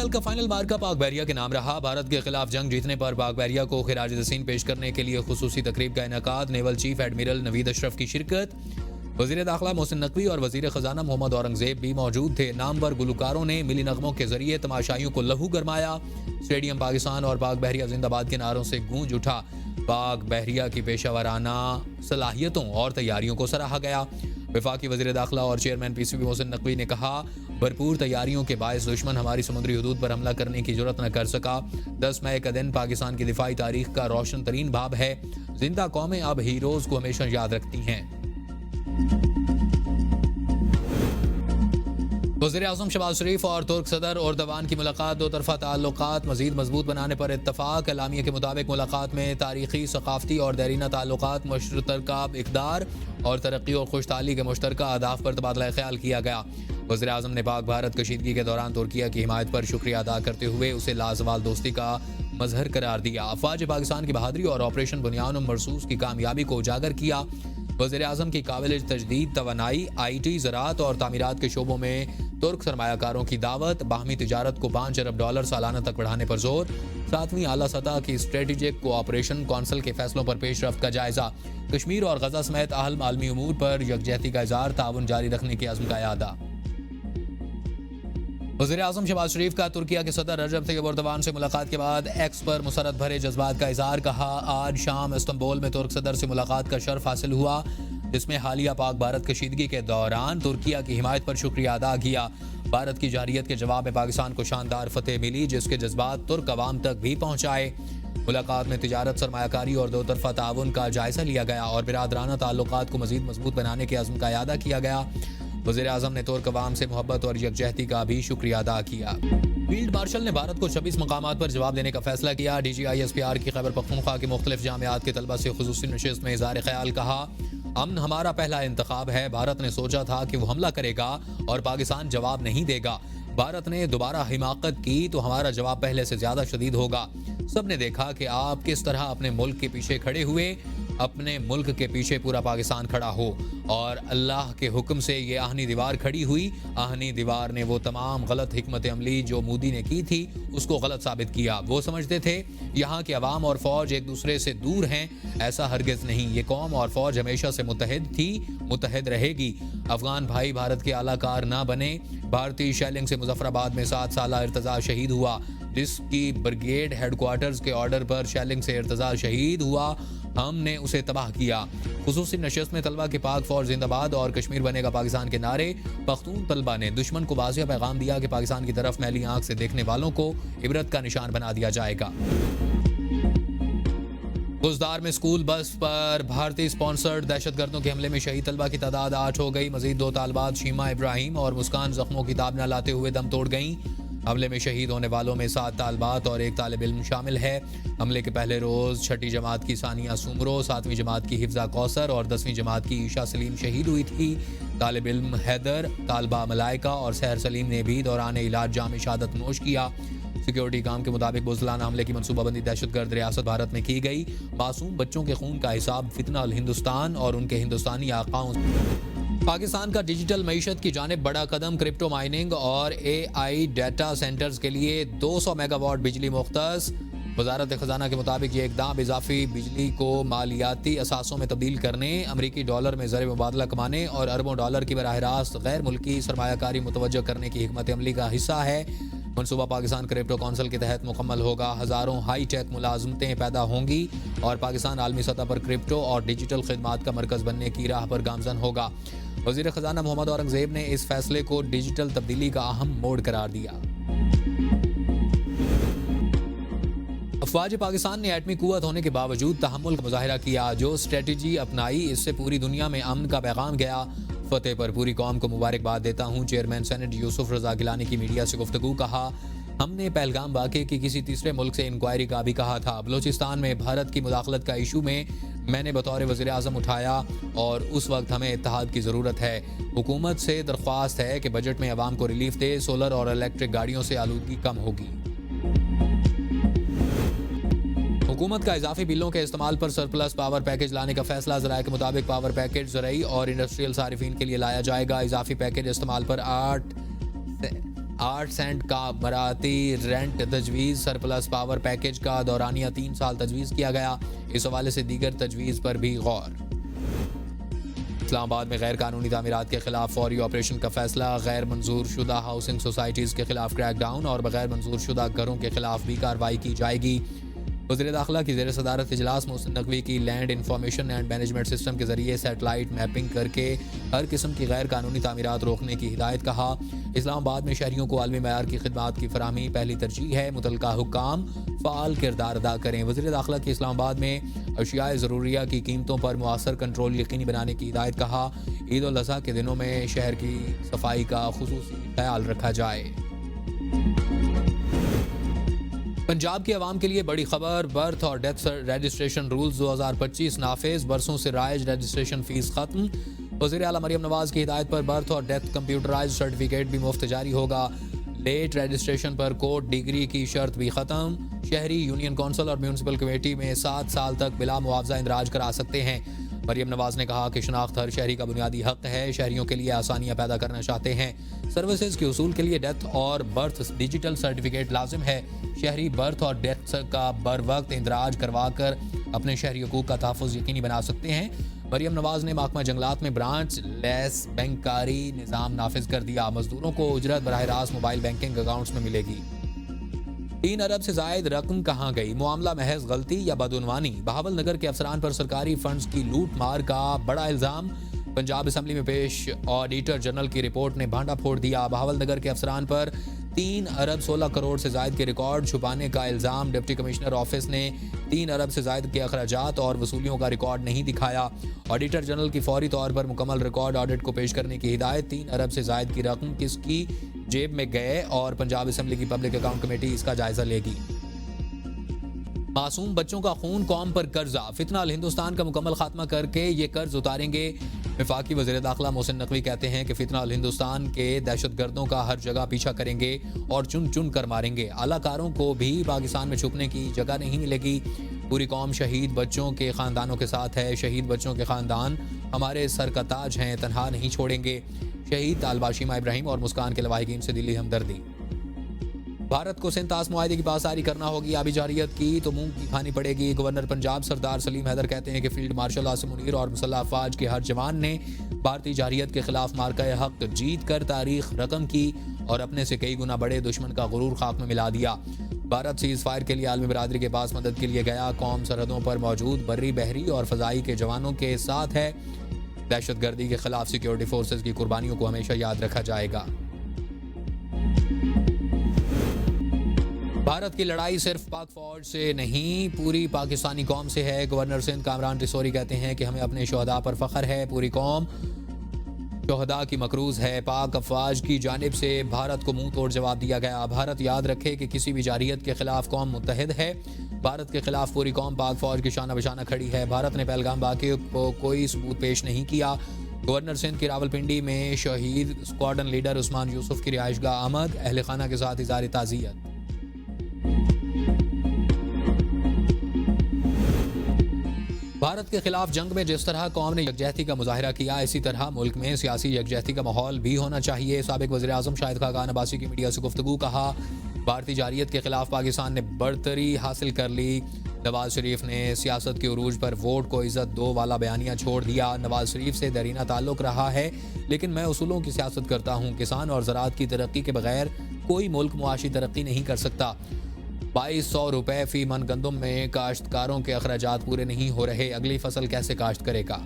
IPL کا final مارکا پاک بحریہ کے نام رہا. بھارت کے خلاف جنگ جیتنے پر پاک بحریہ کو خراج تحسین پیش کرنے کے لیے خصوصی تقریب کا انعقاد. نیول چیف ایڈمرل نوید اشرف کی شرکت. وزیر داخلہ محسن نقوی اور وزیر خزانہ محمد اورنگزیب بھی موجود تھے. نامور گلوکاروں نے ملی نغموں کے ذریعے تماشائیوں کو لہو گرمایا. اسٹیڈیم پاکستان اور پاک بحریہ زندہ باد کے نعروں سے گونج اٹھا. پاک بحریہ کی پیشہ ورانہ صلاحیتوں اور تیاریوں کو سراہا گیا. وفاقی وزیر داخلہ اور چیئرمین PCB محسن نقوی نے کہا، بھرپور تیاریوں کے باعث دشمن ہماری سمندری حدود پر حملہ کرنے کی جرات نہ کر سکا. 10 مئی کا دن پاکستان کی دفاعی تاریخ کا روشن ترین باب ہے. زندہ قومیں اب ہیروز کو ہمیشہ یاد رکھتی ہیں. وزیر اعظم شہباز شریف اور ترک صدر اردوان کی ملاقات. دو طرفہ تعلقات مزید مضبوط بنانے پر اتفاق. اعلامیہ کے مطابق ملاقات میں تاریخی، ثقافتی اور دیرینہ تعلقات، مشترکہ اقدار اور ترقی اور خوشحالی کے مشترکہ اہداف پر تبادلہ خیال کیا گیا. وزیر اعظم نے پاک بھارت کشیدگی کے دوران ترکیہ کی حمایت پر شکریہ ادا کرتے ہوئے اسے لازوال دوستی کا مظہر قرار دیا. افواج پاکستان کی بہادری اور آپریشن بنیان مرصوص کی کامیابی کو اجاگر کیا. وزیر اعظم کی قابل تجدید توانائی، IT، زراعت اور تعمیرات کے شعبوں میں ترک سرمایہ کاروں کی دعوت. باہمی تجارت کو $5 ارب سالانہ تک بڑھانے پر زور. 7ویں اعلیٰ سطح کی اسٹریٹجک کوآپریشن کونسل کے فیصلوں پر پیش رفت کا جائزہ. کشمیر اور غزہ سمیت اہم عالمی امور پر یکجہتی کا اظہار. تعاون جاری رکھنے کے عزم کا اعادہ. وزیر اعظم شہباز شریف کا ترکیہ کے صدر رجب طیب اردوان سے ملاقات کے بعد ایکس پر مسرت بھرے جذبات کا اظہار. کہا، آج شام استنبول میں ترک صدر سے ملاقات کا شرف حاصل ہوا، جس میں حالیہ پاک بھارت کشیدگی کے دوران ترکیہ کی حمایت پر شکریہ ادا کیا. بھارت کی جارحیت کے جواب میں پاکستان کو شاندار فتح ملی، جس کے جذبات ترک عوام تک بھی پہنچائے. ملاقات میں تجارت، سرمایہ کاری اور دو طرفہ تعاون کا جائزہ لیا گیا اور برادرانہ تعلقات کو مزید مضبوط بنانے کے عزم کا اعادہ کیا گیا. وزیر اعظم نے ترک عوام سے محبت اور یکجہتی کا بھی شکریہ ادا کیا. فیلڈ مارشل نے بھارت کو 26 مقامات پر جواب دینے کا فیصلہ کیا. DGI SPR کی خیبر پختونخوا کی مختلف جامعات کے طلبہ سے خصوصی نشست میں اظہار خیال. کہا، امن ہمارا پہلا انتخاب ہے. بھارت نے سوچا تھا کہ وہ حملہ کرے گا اور پاکستان جواب نہیں دے گا. بھارت نے دوبارہ حماقت کی تو ہمارا جواب پہلے سے زیادہ شدید ہوگا. سب نے دیکھا کہ آپ کس طرح اپنے ملک کے پیچھے کھڑے ہوئے. اپنے ملک کے پیچھے پورا پاکستان کھڑا ہو اور اللہ کے حکم سے یہ آہنی دیوار کھڑی ہوئی. آہنی دیوار نے وہ تمام غلط حکمت عملی جو مودی نے کی تھی اس کو غلط ثابت کیا. وہ سمجھتے تھے یہاں کے عوام اور فوج ایک دوسرے سے دور ہیں. ایسا ہرگز نہیں. یہ قوم اور فوج ہمیشہ سے متحد تھی، متحد رہے گی. افغان بھائی بھارت کے اعلی کار نہ بنے. بھارتی شیلنگ سے مظفر آباد میں 7 سالہ ارتضیٰ شہید ہوا، جس کی بریگیڈ ہیڈ کوارٹرز کے آرڈر پر شیلنگ سے ارتضیٰ شہید ہوا. ہم نے اسے تباہ کیا. خصوصی نشست میں طلبہ کے پاک فوج زندہ باد اور کشمیر بنے گا پاکستان کے نعرے. پختون طلبہ نے دشمن کو واضح پیغام دیا کہ پاکستان کی طرف میلی آنکھ سے دیکھنے والوں کو عبرت کا نشان بنا دیا جائے گا. بزدار میں اسکول بس پر بھارتی اسپانسرڈ دہشت گردوں کے حملے میں شہید طلبہ کی تعداد 8 ہو گئی. مزید 2 طالبات شیما ابراہیم اور مسکان زخموں کی تاب نہ لاتے ہوئے دم توڑ گئیں. حملے میں شہید ہونے والوں میں 7 طالبات اور 1 طالب علم شامل ہے. حملے کے پہلے روز 6ٹھی جماعت کی ثانیہ سومرو، 7ویں جماعت کی حفظہ کوثر اور 10ویں جماعت کی عیشا سلیم شہید ہوئی تھی. طالب علم حیدر، طالبہ ملائکہ اور سحر سلیم نے بھی دوران علاج جام شہادت نوش کیا. سیکیورٹی کام کے مطابق بزدلانہ حملے کی منصوبہ بندی دہشت گرد ریاست بھارت میں کی گئی. معصوم بچوں کے خون کا حساب فتنہ الہندوستان اور ان کے ہندوستانی آقاؤں. پاکستان کا ڈیجیٹل معیشت کی جانب بڑا قدم. کرپٹو مائننگ اور AI ڈیٹا سینٹرز کے لیے 200 میگا واٹ بجلی مختص. وزارت خزانہ کے مطابق یہ اقدام اضافی بجلی کو مالیاتی اثاثوں میں تبدیل کرنے، امریکی ڈالر میں زر مبادلہ کمانے اور اربوں ڈالر کی براہ راست غیر ملکی سرمایہ کاری متوجہ کرنے کی حکمت عملی کا حصہ ہے. منصوبہ پاکستان کرپٹو کونسل کے تحت مکمل ہوگا. ہزاروں ہائی ٹیک ملازمتیں پیدا ہوں گی اور پاکستان عالمی سطح پر کرپٹو اور ڈیجیٹل خدمات کا مرکز بننے کی راہ پر گامزن ہوگا. وزیر خزانہ محمد اورنگزیب نے اس فیصلے کو ڈیجیٹل تبدیلی کا اہم موڑ قرار دیا. افواج پاکستان نے ایٹمی قوت ہونے کے باوجود تحمل کا مظاہرہ کیا. جو اسٹریٹجی اپنائی اس سے پوری دنیا میں امن کا پیغام گیا. فتح پر پوری قوم کو مبارکباد دیتا ہوں. چیئرمین سینٹ یوسف رضا گیلانی کی میڈیا سے گفتگو. کہا، ہم نے پہلگام واقعے کی کسی تیسرے ملک سے انکوائری کا بھی کہا تھا. بلوچستان میں بھارت کی مداخلت کا ایشو میں نے بطور وزیر اعظم اٹھایا اور اس وقت ہمیں اتحاد کی ضرورت ہے. حکومت سے درخواست ہے کہ بجٹ میں عوام کو ریلیف دے. سولر اور الیکٹرک گاڑیوں سے آلودگی کم ہوگی. حکومت کا اضافی بلوں کے استعمال پر سرپلس پاور پیکج لانے کا فیصلہ. ذرائع کے مطابق پاور پیکج زرعی اور انڈسٹریل صارفین کے لیے لایا جائے گا. اضافی پیکج استعمال پر 8 سینٹ کا مراعاتی رینٹ تجویز، سرپلس پاور پیکیج کا دورانیہ 3 سال تجویز کیا گیا، اس حوالے سے دیگر تجویز پر بھی غور۔ اسلام آباد میں غیر قانونی تعمیرات کے خلاف فوری آپریشن کا فیصلہ، غیر منظور شدہ ہاؤسنگ سوسائٹیز کے خلاف کریک ڈاؤن اور بغیر منظور شدہ گھروں کے خلاف بھی کارروائی کی جائے گی۔ وزیر داخلہ کی زیر صدارت اجلاس محسن نقوی کی land information and management system کے ذریعے سیٹلائٹ میپنگ کر کے ہر قسم کی غیر قانونی تعمیرات روکنے کی ہدایت، کہا اسلام آباد میں شہریوں کو عالمی معیار کی خدمات کی فراہمی پہلی ترجیح ہے، متعلقہ حکام فعال کردار ادا کریں۔ وزیر داخلہ کی اسلام آباد میں اشیاء ضروریہ کی قیمتوں پر مؤثر کنٹرول یقینی بنانے کی ہدایت، کہا عید الاضحیٰ کے دنوں میں شہر کی صفائی کا خصوصی خیال رکھا جائے۔ پنجاب کے عوام کے لیے بڑی خبر، برتھ اور ڈیتھ رجسٹریشن رولز 2025 نافذ، برسوں سے رائج رجسٹریشن فیس ختم۔ وزیر اعلیٰ مریم نواز کی ہدایت پر برتھ اور ڈیتھ کمپیوٹرائز سرٹیفکیٹ بھی مفت جاری ہوگا، لیٹ رجسٹریشن پر کورٹ ڈگری کی شرط بھی ختم، شہری یونین کونسل اور میونسپل کمیٹی میں 7 سال تک بلا معاوضہ اندراج کرا سکتے ہیں۔ مریم نواز نے کہا کہ شناخت ہر شہری کا بنیادی حق ہے، شہریوں کے لیے آسانیاں پیدا کرنا چاہتے ہیں، سروسز کے حصول کے لیے ڈیتھ اور برتھ ڈیجیٹل سرٹیفکیٹ لازم ہے، شہری برتھ اور ڈیتھ کا بر وقت اندراج کروا کر اپنے شہری حقوق کا تحفظ یقینی بنا سکتے ہیں۔ مریم نواز نے محکمہ جنگلات میں برانچ لیس بینکاری نظام نافذ کر دیا، مزدوروں کو اجرت براہ راست موبائل بینکنگ اکاؤنٹس میں ملے گی۔ 3 ارب سے زائد رقم کہاں گئی؟ معاملہ محض غلطی یا بدعنوانی؟ بہاول نگر کے افسران پر سرکاری فنڈز کی لوٹ مار کا بڑا الزام، پنجاب اسمبلی میں پیش آڈیٹر جنرل کی رپورٹ نے بھانڈا پھوڑ دیا۔ بہاول نگر کے افسران پر 3 ارب 16 کروڑ سے زائد کے ریکارڈ چھپانے کا الزام، ڈپٹی کمشنر آفس نے 3 ارب سے زائد کے اخراجات اور وصولیوں کا ریکارڈ نہیں دکھایا، آڈیٹر جنرل کی فوری طور پر مکمل ریکارڈ آڈٹ کو پیش کرنے کی ہدایت، 3 ارب سے زائد کی رقم کس کی جیب میں گئے اور پنجاب اسمبلی کی پبلک اکاؤنٹ کمیٹی اس کا جائزہ لے گی۔ معصوم بچوں کا خون قوم پر قرضہ، فتنہ الہندوستان کا مکمل خاتمہ کر کے یہ قرض اتاریں گے۔ وفاقی وزیر داخلہ محسن نقوی کہتے ہیں کہ فتنہ الہندوستان کے دہشت گردوں کا ہر جگہ پیچھا کریں گے اور چن چن کر ماریں گے، اعلی کاروں کو بھی پاکستان میں چھپنے کی جگہ نہیں ملے گی۔ پوری قوم شہید بچوں کے خاندانوں کے ساتھ ہے، شہید بچوں کے خاندان ہمارے سر کا تاج ہیں، تنہا نہیں چھوڑیں گے۔ شہید طالبہ شیما ابراہیم اور مسکان کے لواحقین سے دلی ہمدردی۔ بھارت کو سنتاس معاہدے کی پاسداری کرنا ہوگی، آبی جارحیت کی تو منہ کی کھانی پڑے گی۔ گورنر پنجاب سردار سلیم حیدر کہتے ہیں کہ فیلڈ مارشل عاصم منیر اور مسلح افواج کے ہر جوان نے بھارتی جارحیت کے خلاف مارکہ حق جیت کر تاریخ رقم کی اور اپنے سے کئی گنا بڑے دشمن کا غرور خاک میں ملا دیا۔ بھارت سیز فائر کے لیے عالمی برادری کے پاس مدد کے لیے گیا، قوم سرحدوں پر موجود بری بحری اور فضائی کے جوانوں کے ساتھ ہے، دہشت گردی کے خلاف سیکیورٹی فورسز کی قربانیوں کو ہمیشہ یاد رکھا جائے گا۔ بھارت کی لڑائی صرف پاک فوج سے نہیں، پوری پاکستانی قوم سے ہے۔ گورنر سندھ کامران ٹسوری کہتے ہیں کہ ہمیں اپنے شہداء پر فخر ہے، پوری قوم شہداء کی مقروض ہے۔ پاک افواج کی جانب سے بھارت کو منہ توڑ جواب دیا گیا۔ بھارت یاد رکھے کہ کسی بھی جارحیت کے خلاف قوم متحد ہے، بھارت کے خلاف پوری قوم پاک فوج کی شانہ بشانہ کھڑی ہے۔ بھارت نے پہلگام واقعے کو کوئی ثبوت پیش نہیں کیا۔ گورنر سندھ کی راولپنڈی میں شہید اسکواڈن لیڈر عثمان یوسف کی رہائش گاہ آمد، اہل خانہ کے ساتھ اظہار تعزیت۔ بھارت کے خلاف جنگ میں جس طرح قوم نے یکجہتی کا مظاہرہ کیا، اسی طرح ملک میں سیاسی یکجہتی کا ماحول بھی ہونا چاہیے۔ سابق وزیر اعظم شاہد خاقان عباسی کی میڈیا سے گفتگو، کہا بھارتی جارحیت کے خلاف پاکستان نے برتری حاصل کر لی۔ نواز شریف نے سیاست کے عروج پر ووٹ کو عزت دو والا بیانیہ چھوڑ دیا۔ نواز شریف سے دیرینہ تعلق رہا ہے، لیکن میں اصولوں کی سیاست کرتا ہوں۔ کسان اور زراعت کی ترقی کے بغیر کوئی ملک معاشی ترقی نہیں کر سکتا۔ 2200 روپے فی من گندم میں کاشتکاروں کے اخراجات پورے نہیں ہو رہے، اگلی فصل کیسے کاشت کرے گا؟